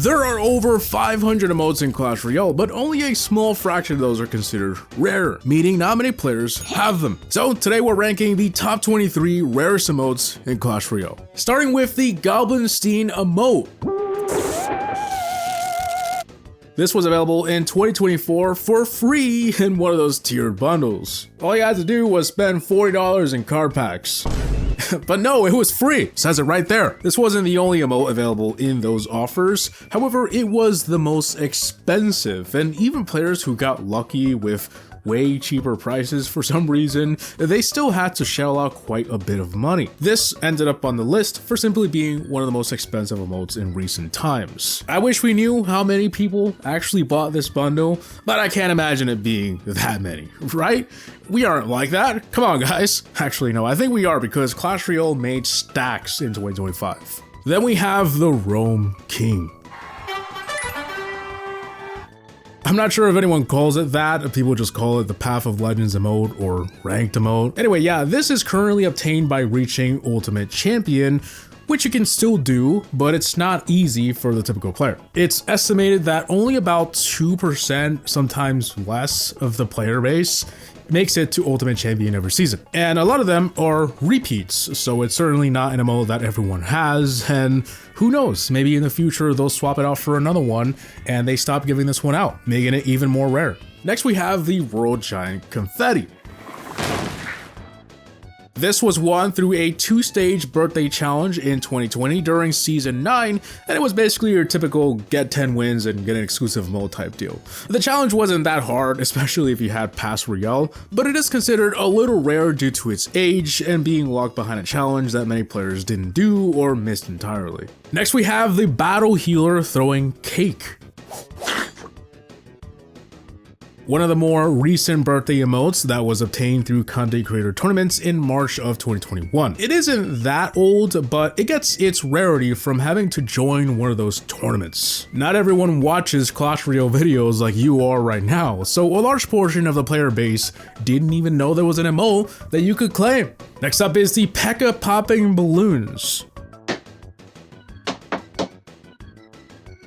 There are over 500 emotes in Clash Royale, but only a small fraction of those are considered rare, meaning not many players have them. So today we're ranking the top 23 rarest emotes in Clash Royale. Starting with the Goblinstein emote. This was available in 2024 for free in one of those tiered bundles. All you had to do was spend $40 in card packs. But no, it was free. It says it right there. This wasn't the only emote available in those offers. However, it was the most expensive, and even players who got lucky with way cheaper prices for some reason, they still had to shell out quite a bit of money. This ended up on the list for simply being one of the most expensive emotes in recent times. I wish we knew how many people actually bought this bundle, but I can't imagine it being that many, right? We aren't like that. Come on, guys. Actually, no, I think we are, because Clash Royale made stacks in 2025. Then we have the Rome King. I'm not sure if anyone calls it that, people just call it the Path of Legends emote or ranked emote. Anyway, yeah, this is currently obtained by reaching Ultimate Champion, which you can still do, but it's not easy for the typical player. It's estimated that only about 2%, sometimes less, of the player base makes it to Ultimate Champion every season. And a lot of them are repeats, so it's certainly not an emote that everyone has, and who knows, maybe in the future they'll swap it out for another one and they stop giving this one out, making it even more rare. Next we have the World Giant Confetti. This was won through a 2-stage birthday challenge in 2020 during Season 9, and it was basically your typical get 10 wins and get an exclusive emote type deal. The challenge wasn't that hard, especially if you had Pass Royale, but it is considered a little rare due to its age and being locked behind a challenge that many players didn't do or missed entirely. Next we have the Battle Healer throwing cake. One of the more recent birthday emotes that was obtained through content creator tournaments in March of 2021. It isn't that old, but it gets its rarity from having to join one of those tournaments. Not everyone watches Clash Royale videos like you are right now, so a large portion of the player base didn't even know there was an emote that you could claim. Next up is the P.E.K.K.A popping balloons.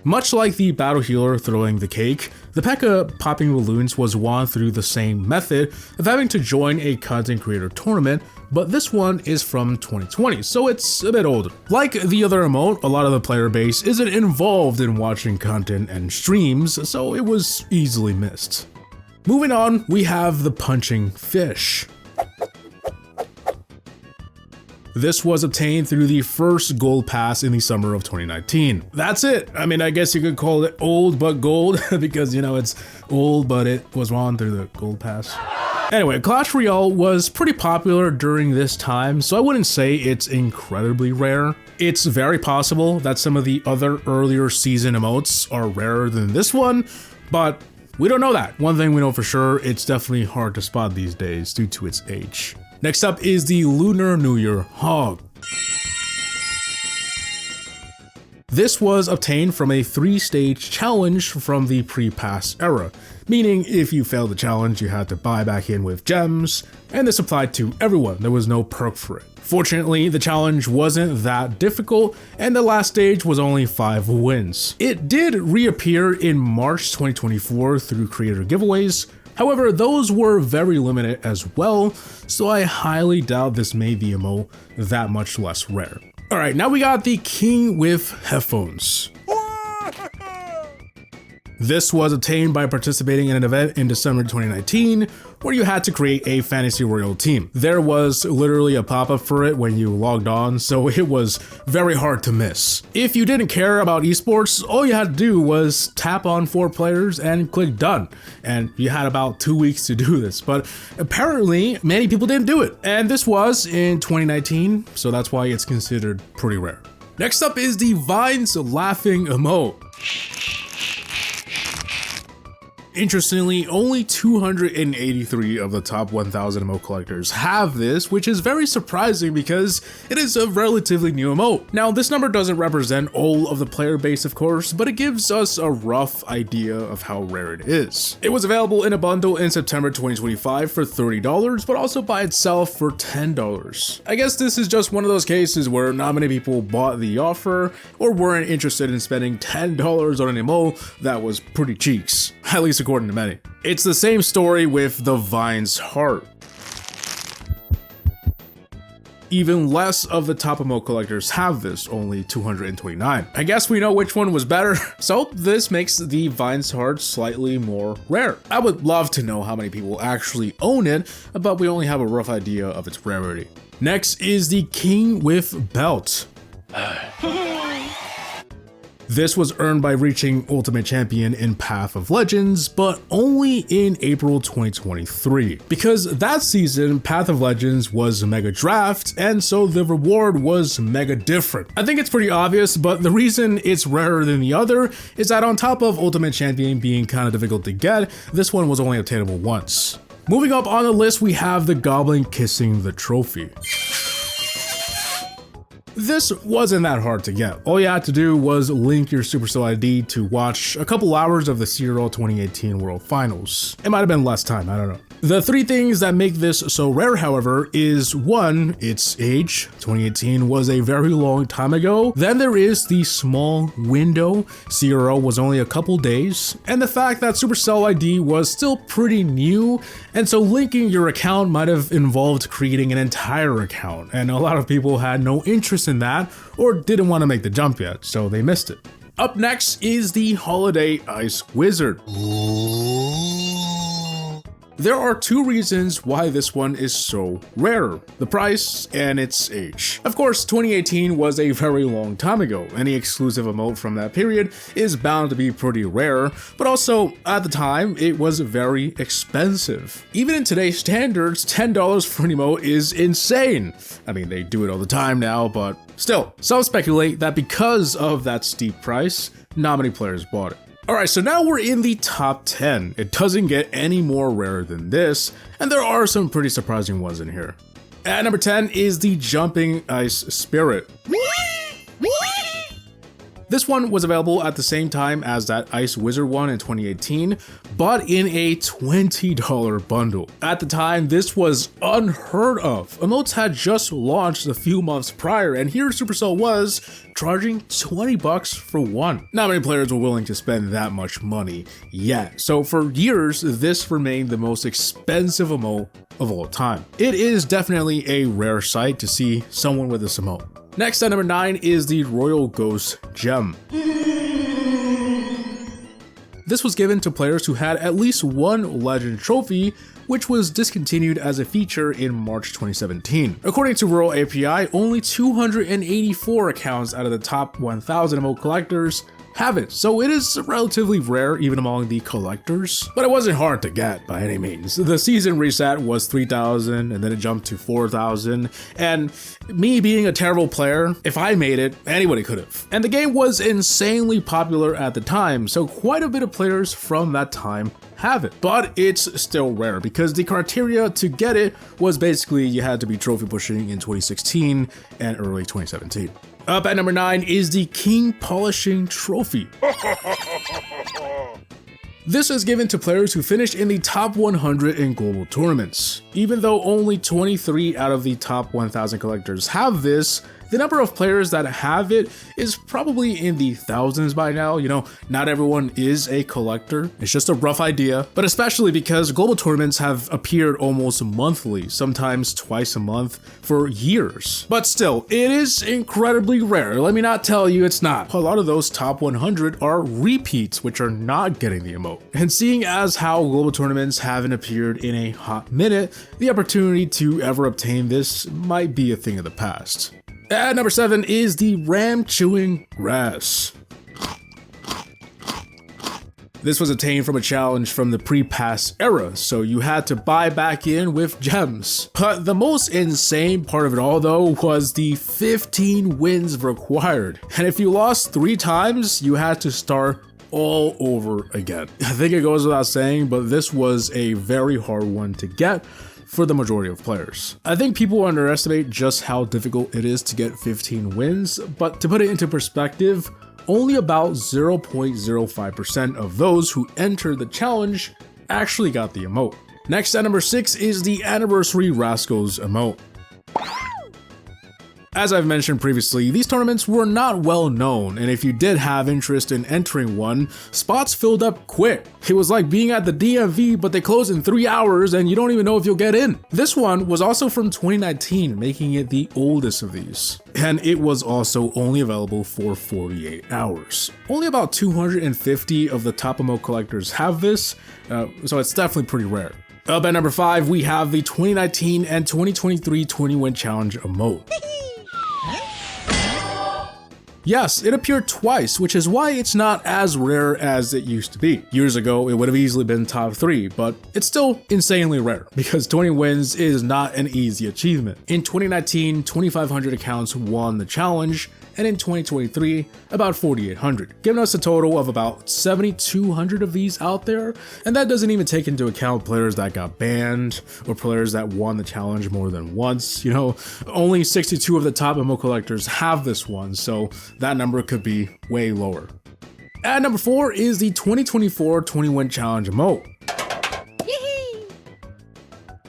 Much like the Battle Healer throwing the cake, the P.E.K.K.A popping balloons was won through the same method of having to join a content creator tournament, but this one is from 2020, so it's a bit older. Like the other emote, a lot of the player base isn't involved in watching content and streams, so it was easily missed. Moving on, we have the Punching Fish. This was obtained through the first gold pass in the summer of 2019. That's it. I mean, I guess you could call it old but gold because, you know, it's old but it was won through the gold pass. Anyway, Clash Royale was pretty popular during this time, so I wouldn't say it's incredibly rare. It's very possible that some of the other earlier season emotes are rarer than this one, but we don't know that. One thing we know for sure, it's definitely hard to spot these days due to its age. Next up is the Lunar New Year Hog. This was obtained from a 3-stage challenge from the pre-pass era, meaning if you failed the challenge, you had to buy back in with gems, and this applied to everyone. There was no perk for it. Fortunately, the challenge wasn't that difficult, and the last stage was only 5 wins. It did reappear in March 2024 through creator giveaways. However, those were very limited as well, so I highly doubt this made the emote that much less rare. Alright, now we got the King with Headphones. This was obtained by participating in an event in December 2019 where you had to create a Fantasy Royale team. There was literally a pop-up for it when you logged on, so it was very hard to miss. If you didn't care about esports, all you had to do was tap on 4 players and click done. And you had about 2 weeks to do this, but apparently many people didn't do it. And this was in 2019, so that's why it's considered pretty rare. Next up is the Vines Laughing emote. Interestingly, only 283 of the top 1000 emote collectors have this, which is very surprising because it is a relatively new emote. Now, this number doesn't represent all of the player base, of course, but it gives us a rough idea of how rare it is. It was available in a bundle in September 2025 for $30, but also by itself for $10. I guess this is just one of those cases where not many people bought the offer or weren't interested in spending $10 on an emote that was pretty cheeks, at least according to many. It's the same story with the Vine's heart. Even less of the top emote collectors have this, only 229. I guess we know which one was better, so this makes the Vine's heart slightly more rare. I would love to know how many people actually own it, but we only have a rough idea of its rarity. Next is the King with Belt. This was earned by reaching Ultimate Champion in Path of Legends, but only in April 2023. Because that season, Path of Legends was Mega Draft, and so the reward was mega different. I think it's pretty obvious, but the reason it's rarer than the other is that on top of Ultimate Champion being kind of difficult to get, this one was only obtainable once. Moving up on the list, we have the Goblin Kissing the Trophy. This wasn't that hard to get. All you had to do was link your Supercell ID to watch a couple hours of the CRL 2018 World Finals. It might have been less time, I don't know. The three things that make this so rare, however, is one, its age. 2018 was a very long time ago. Then there is the small window. CRL was only a couple days. And the fact that Supercell ID was still pretty new. And so linking your account might have involved creating an entire account. And a lot of people had no interest in that or didn't want to make the jump yet, so they missed it. Up next is the Holiday Ice Wizard. There are two reasons why this one is so rare: the price and its age. Of course, 2018 was a very long time ago. Any exclusive emote from that period is bound to be pretty rare, but also at the time it was very expensive. Even in today's standards, $10 for an emote is insane. I mean, they do it all the time now, but still. Some speculate that because of that steep price, not many players bought it. Alright, so now we're in the top 10. It doesn't get any more rare than this, and there are some pretty surprising ones in here. At number 10 is the Jumping Ice Spirit. This one was available at the same time as that Ice Wizard one in 2018, but in a $20 bundle. At the time, this was unheard of. Emotes had just launched a few months prior, and here Supercell was charging $20 for one. Not many players were willing to spend that much money yet, so for years, this remained the most expensive emote of all time. It is definitely a rare sight to see someone with this emote. Next at number 9 is the Royal Ghost Gem. This was given to players who had at least one Legend trophy, which was discontinued as a feature in March 2017. According to Rural API, only 284 accounts out of the top 1,000 emote collectors have it, so it is relatively rare even among the collectors, but it wasn't hard to get by any means. The season reset was 3,000 and then it jumped to 4,000, and me being a terrible player, if I made it, anybody could have. And the game was insanely popular at the time, so quite a bit of players from that time have it, but it's still rare because the criteria to get it was basically you had to be trophy pushing in 2016 and early 2017. Up at number 9 is the King Polishing Trophy. This is given to players who finished in the top 100 in global tournaments. Even though only 23 out of the top 1,000 collectors have this, the number of players that have it is probably in the thousands by now. You know, not everyone is a collector. It's just a rough idea, but especially because global tournaments have appeared almost monthly, sometimes twice a month for years. But still, it is incredibly rare. Let me not tell you it's not. A lot of those top 100 are repeats, which are not getting the emote. And seeing as how global tournaments haven't appeared in a hot minute, the opportunity to ever obtain this might be a thing of the past. At number 7 is the Ram Chewing Grass. This was obtained from a challenge from the pre-pass era, so you had to buy back in with gems. But the most insane part of it all though was the 15 wins required. And if you lost 3 times, you had to start all over again. I think it goes without saying, but this was a very hard one to get for the majority of players. I think people underestimate just how difficult it is to get 15 wins, but to put it into perspective, only about 0.05% of those who entered the challenge actually got the emote. Next at number 6 is the Anniversary Rascals emote. As I've mentioned previously, these tournaments were not well known, and if you did have interest in entering one, spots filled up quick. It was like being at the DMV, but they close in 3 hours and you don't even know if you'll get in. This one was also from 2019, making it the oldest of these. And it was also only available for 48 hours. Only about 250 of the top emote collectors have this, so it's definitely pretty rare. Up at number 5, we have the 2019 and 2023 20-win challenge emote. Yes, it appeared twice, which is why it's not as rare as it used to be. Years ago, it would have easily been top 3, but it's still insanely rare because 20 wins is not an easy achievement. In 2019, 2,500 accounts won the challenge, and in 2023, about 4,800, giving us a total of about 7,200 of these out there, and that doesn't even take into account players that got banned or players that won the challenge more than once. You know, only 62 of the top emote collectors have this one, so that number could be way lower. At number 4 is the 2024 20-win challenge emote.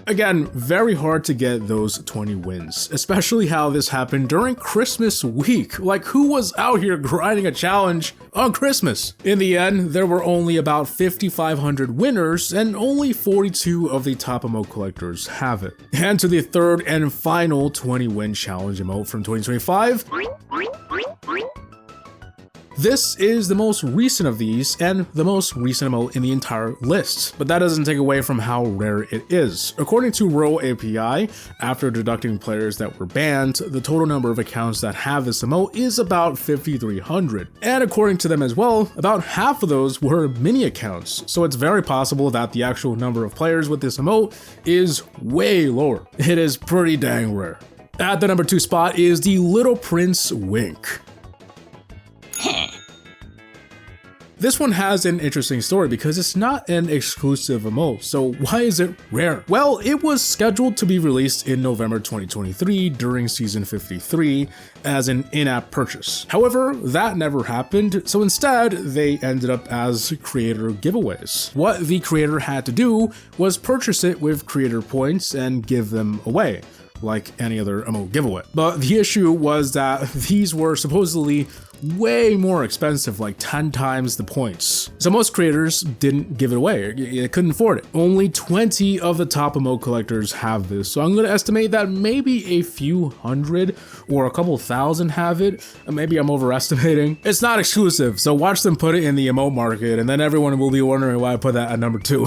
Again, very hard to get those 20 wins, especially how this happened during Christmas week. Like, who was out here grinding a challenge on Christmas? In the end, there were only about 5,500 winners and only 42 of the top emote collectors have it. And to the third and final 20-win challenge emote from 2025. This is the most recent of these and the most recent emote in the entire list, but that doesn't take away from how rare it is. According to VIDEOէ API, after deducting players that were banned, the total number of accounts that have this emote is about 5,300. And according to them as well, about half of those were mini accounts, so it's very possible that the actual number of players with this emote is way lower. It is pretty dang rare. At the number 2 spot is the Little Prince Wink. This one has an interesting story because it's not an exclusive emote, so why is it rare? Well, it was scheduled to be released in November 2023 during Season 53 as an in-app purchase. However, that never happened, so instead, they ended up as creator giveaways. What the creator had to do was purchase it with creator points and give them away, like any other emote giveaway. But the issue was that these were supposedly way more expensive, like 10 times the points. So most creators didn't give it away, they couldn't afford it. Only 20 of the top emote collectors have this, so I'm going to estimate that maybe a few hundred or a couple thousand have it. Maybe I'm overestimating. It's not exclusive, so watch them put it in the emote market and then everyone will be wondering why I put that at number 2.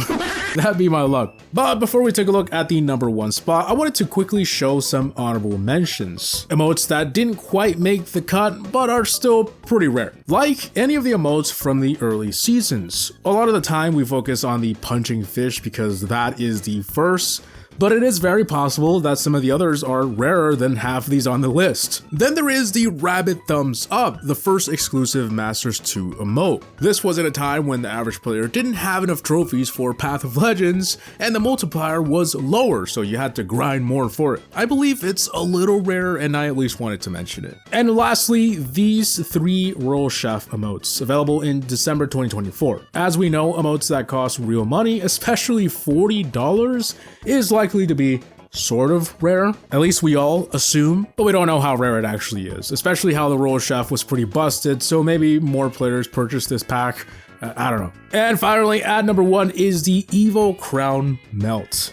That'd be my luck. But before we take a look at the number 1 spot, I wanted to quickly show some honorable mentions. Emotes that didn't quite make the cut, but are still pretty rare. Like any of the emotes from the early seasons. A lot of the time we focus on the punching fish because that is the first, but it is very possible that some of the others are rarer than half of these on the list. Then there is the Rabbit Thumbs Up, the first exclusive Masters 2 emote. This was at a time when the average player didn't have enough trophies for Path of Legends, and the multiplier was lower, so you had to grind more for it. I believe it's a little rare, and I at least wanted to mention it. And lastly, these 3 Royal Chef emotes, available in December 2024. As we know, emotes that cost real money, especially $40, is likely to be sort of rare. At least we all assume, but we don't know how rare it actually is, especially how the Royal Chef was pretty busted, so maybe more players purchased this pack. I don't know. And finally, at number 1 is the Evo Crown Melt.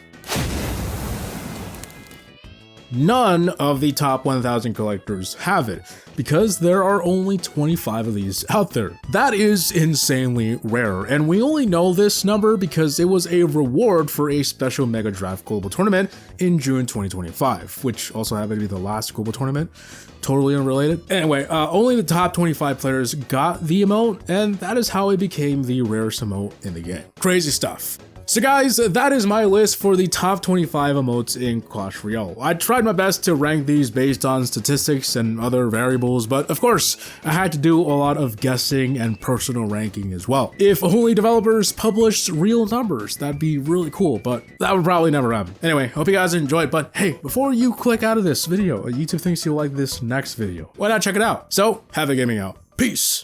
None of the top 1,000 collectors have it, because there are only 25 of these out there. That is insanely rare, and we only know this number because it was a reward for a special Mega Draft Global Tournament in June 2025, which also happened to be the last global tournament. Totally unrelated. Anyway, only the top 25 players got the emote, and that is how it became the rarest emote in the game. Crazy stuff. So guys, that is my list for the top 25 emotes in Clash Royale. I tried my best to rank these based on statistics and other variables, but of course, I had to do a lot of guessing and personal ranking as well. If only developers published real numbers, that'd be really cool, but that would probably never happen. Anyway, hope you guys enjoyed, but hey, before you click out of this video, YouTube thinks you'll like this next video. Why not check it out? So, have a gaming out. Peace!